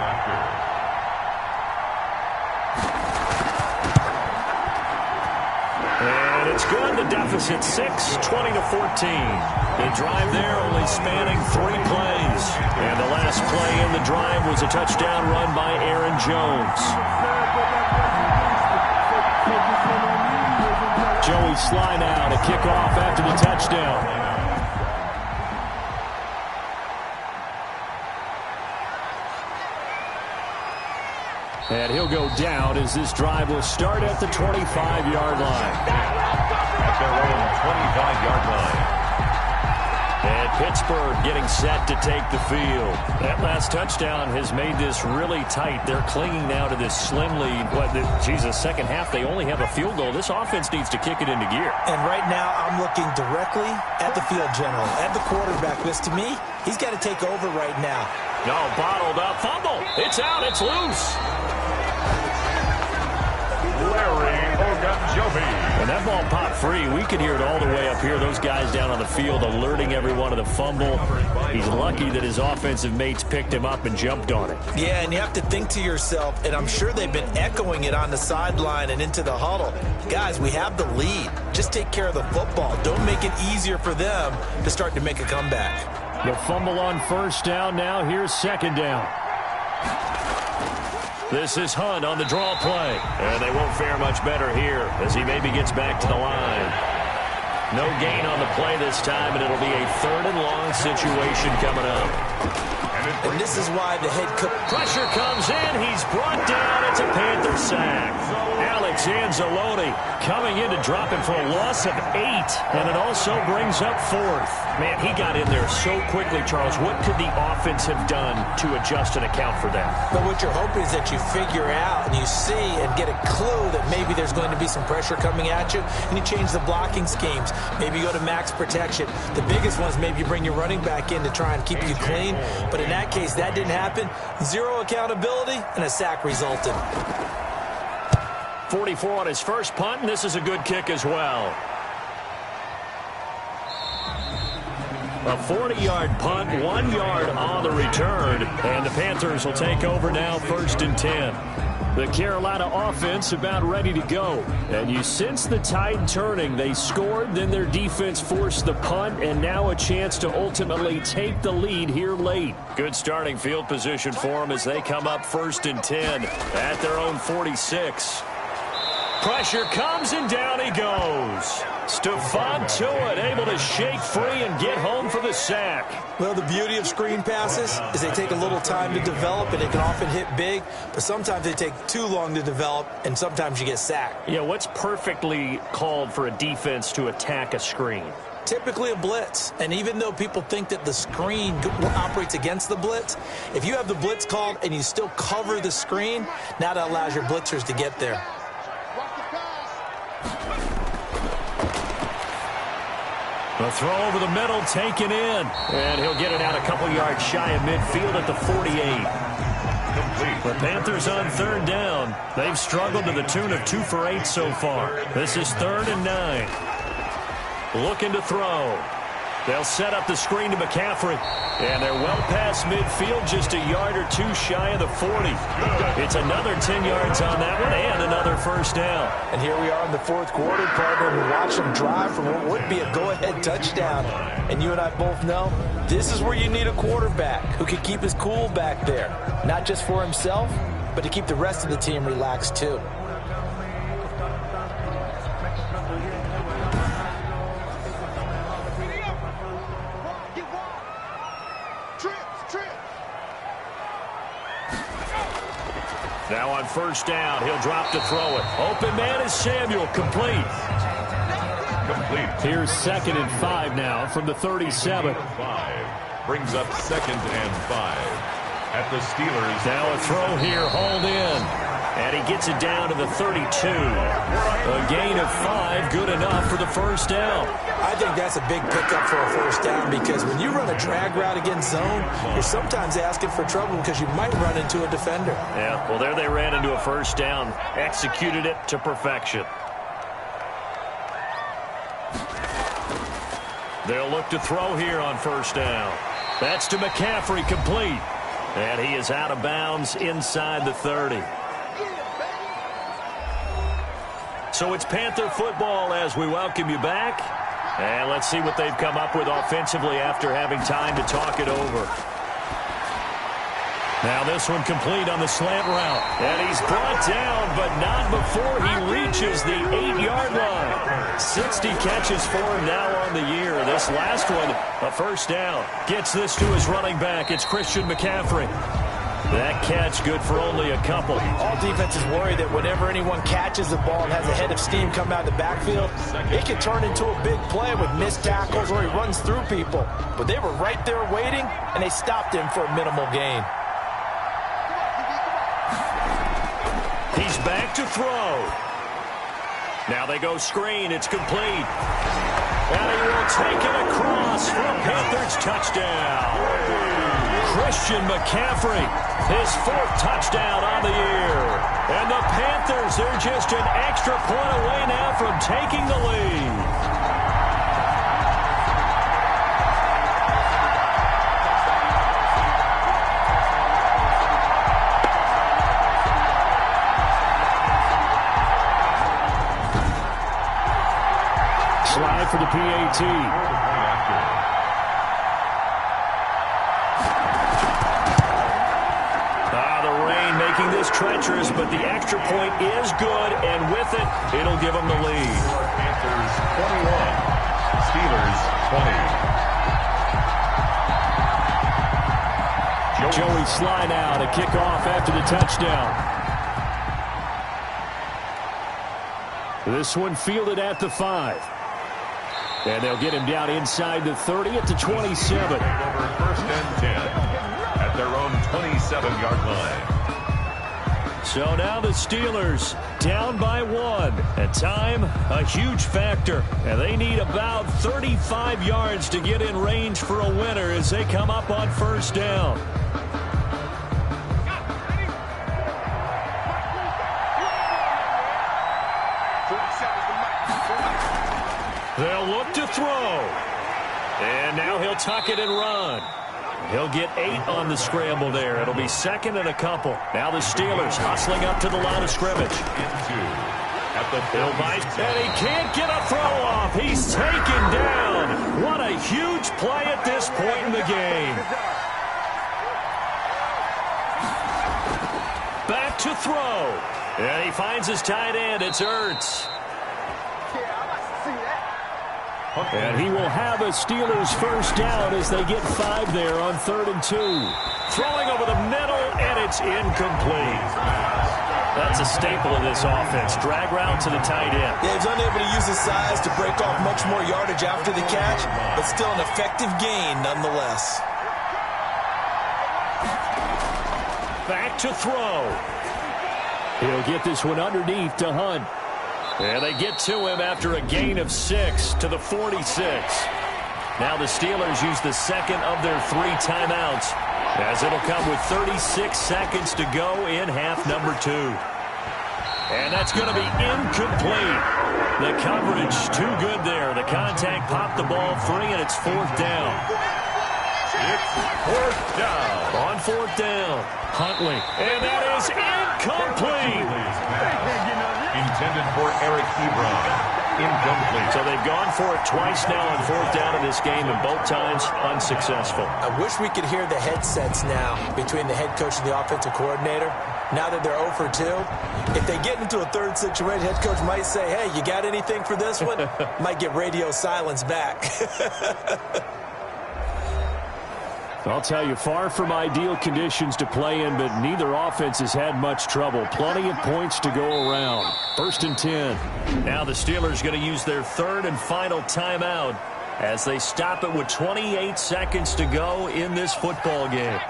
And it's good. The deficit 6, 20-14. The drive there only spanning 3 plays. And the last play in the drive was a touchdown run by Aaron Jones. Joey Sly now to kick off after the touchdown. And he'll go down as this drive will start at the 25-yard line. At their own 25-yard line. And Pittsburgh getting set to take the field. That last touchdown has made this really tight. They're clinging now to this slim lead. Second half, they only have a field goal. This offense needs to kick it into gear. And right now, I'm looking directly at the field general, at the quarterback. Because to me, he's got to take over right now. No, bottled up. Fumble. It's out. It's loose. Larry Ogunjobi. When that ball popped free, we could hear it all the way up here. Those guys down on the field alerting everyone of the fumble. He's lucky that his offensive mates picked him up and jumped on it. Yeah, and you have to think to yourself, and I'm sure they've been echoing it on the sideline and into the huddle. Guys, we have the lead. Just take care of the football. Don't make it easier for them to start to make a comeback. The fumble on first down now. Here's second down. This is Hunt on the draw play. And they won't fare much better here as he maybe gets back to the line. No gain on the play this time, and it'll be a 3rd and long situation coming up. And this is why the head coach... Pressure comes in. He's brought down. It's a Panther sack. Alex Anzalone coming in to drop him for a loss of 8. And it also brings up 4th. Man, he got in there so quickly, Charles. What could the offense have done to adjust and account for that? But what you're hoping is that you figure out and you see and get a clue that maybe there's going to be some pressure coming at you, and you change the blocking schemes. Maybe you go to max protection. The biggest one is maybe you bring your running back in to try and keep you clean. But in that case, that didn't happen. 0 accountability, and a sack resulted. 44 on his first punt, and this is a good kick as well. A 40-yard punt, 1 yard on the return, and the Panthers will take over now, 1st and 10. The Carolina offense about ready to go. And you sense the tide turning. They scored, then their defense forced the punt, and now a chance to ultimately take the lead here late. Good starting field position for them as they come up 1st and 10 at their own 46. Pressure comes, and down he goes. Stephon Tuitt able to shake free and get home for the sack. Well, the beauty of screen passes is they take a little time to develop, and they can often hit big, but sometimes they take too long to develop, and sometimes you get sacked. Yeah, what's perfectly called for a defense to attack a screen? Typically a blitz, and even though people think that the screen operates against the blitz, if you have the blitz called and you still cover the screen, now that allows your blitzers to get there. The throw over the middle, taken in. And he'll get it out a couple yards shy of midfield at the 48. The Panthers on 3rd down. They've struggled to the tune of 2 for 8 so far. This is 3rd and 9. Looking to throw. They'll set up the screen to McCaffrey. And they're well past midfield, just a yard or 2 shy of the 40. It's another 10 yards on that one and another 1st down. And here we are in the 4th quarter, partner, and watch them drive for what would be a go-ahead touchdown. And you and I both know this is where you need a quarterback who can keep his cool back there. Not just for himself, but to keep the rest of the team relaxed too. Now on 1st down, he'll drop to throw it. Open man is Samuel, complete. Here's 2nd and 5 now from the 37. 5 brings up 2nd and 5 at the Steelers. Now a throw here, hauled in. And he gets it down to the 32. A gain of 5, good enough for the 1st down. I think that's a big pickup for a 1st down because when you run a drag route against zone, you're sometimes asking for trouble because you might run into a defender. Yeah, well, there they ran into a 1st down. Executed it to perfection. They'll look to throw here on 1st down. That's to McCaffrey, complete. And he is out of bounds inside the 30. So it's Panther football as we welcome you back. And let's see what they've come up with offensively after having time to talk it over. Now this one complete on the slant route. And he's brought down, but not before he reaches the 8-yard line. 60 catches for him now on the year. This last one, a 1st down. Gets this to his running back. It's Christian McCaffrey. That catch good for only a couple. All defenses worry that whenever anyone catches the ball and has a head of steam come out of the backfield, it can turn into a big play with missed tackles or he runs through people. But they were right there waiting, and they stopped him for a minimal gain. He's back to throw. Now they go screen. It's complete. And he will take it across for a Panthers touchdown. Christian McCaffrey, his 4th touchdown on the year. And the Panthers, they're just an extra point away now from taking the lead. Slide for the PAT. Making this treacherous, but the extra point is good, and with it, it'll give them the lead. Panthers 21, Steelers 20. Joey Slye now to kick off after the touchdown. This one fielded at the 5. And they'll get him down inside the 30 at the 27. Over 1st and 10 at their own 27-yard line. So now the Steelers down by 1. And time, a huge factor. And they need about 35 yards to get in range for a winner as they come up on 1st down. They'll look to throw. And now he'll tuck it and run. He'll get 8 on the scramble there. It'll be 2nd and a couple. Now the Steelers hustling up to the line of scrimmage. At the Bill Bites, and he can't get a throw off. He's taken down. What a huge play at this point in the game. Back to throw. And he finds his tight end. It's Ertz. And he will have a Steelers 1st down as they get 5 there on 3rd and 2. Throwing over the middle, and it's incomplete. That's a staple of this offense. Drag route to the tight end. Yeah, he's unable to use his size to break off much more yardage after the catch, but still an effective gain nonetheless. Back to throw. He'll get this one underneath to Hunt. And they get to him after a gain of 6 to the 46. Now the Steelers use the 2nd of their 3 timeouts, as it'll come with 36 seconds to go in half number 2. And that's going to be incomplete. The coverage too good there. The contact popped the ball free, and it's 4th down. It's 4th down. On 4th down, Huntley. And that is incomplete. Intended for Eric Ebron. Incomplete. So they've gone for it twice now on 4th down in this game, and both times unsuccessful. I wish we could hear the headsets now between the head coach and the offensive coordinator. Now that they're 0 for 2, if they get into a 3rd situation, head coach might say, hey, you got anything for this one? Might get radio silence back. I'll tell you, far from ideal conditions to play in, but neither offense has had much trouble. Plenty of points to go around. 1st and 10. Now the Steelers going to use their 3rd and final timeout as they stop it with 28 seconds to go in this football game.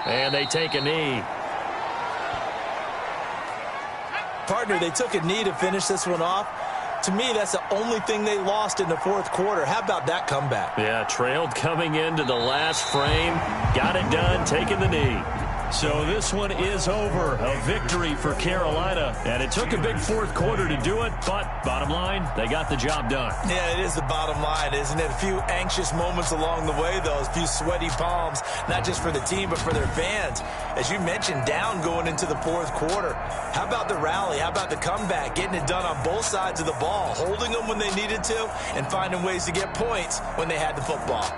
And they take a knee. Partner, they took a knee to finish this one off. To me, that's the only thing they lost in the 4th quarter. How about that comeback? Yeah, trailed coming into the last frame. Got it done, taking the knee. So this one is over. A victory for Carolina. And it took a big 4th quarter to do it, but bottom line, they got the job done. Yeah, it is the bottom line, isn't it? A few anxious moments along the way, though. A few sweaty palms, not just for the team, but for their fans. As you mentioned, down going into the 4th quarter. How about the rally? How about the comeback? Getting it done on both sides of the ball. Holding them when they needed to, and finding ways to get points when they had the football.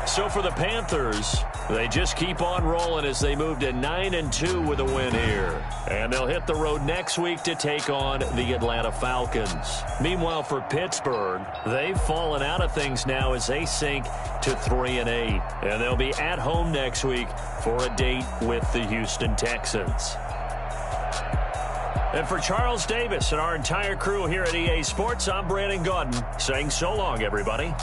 So for the Panthers, they just keep on rolling as they move to 9-2 with a win here. And they'll hit the road next week to take on the Atlanta Falcons. Meanwhile, for Pittsburgh, they've fallen out of things now as they sink to 3-8. And they'll be at home next week for a date with the Houston Texans. And for Charles Davis and our entire crew here at EA Sports, I'm Brandon Gaudin saying so long, everybody.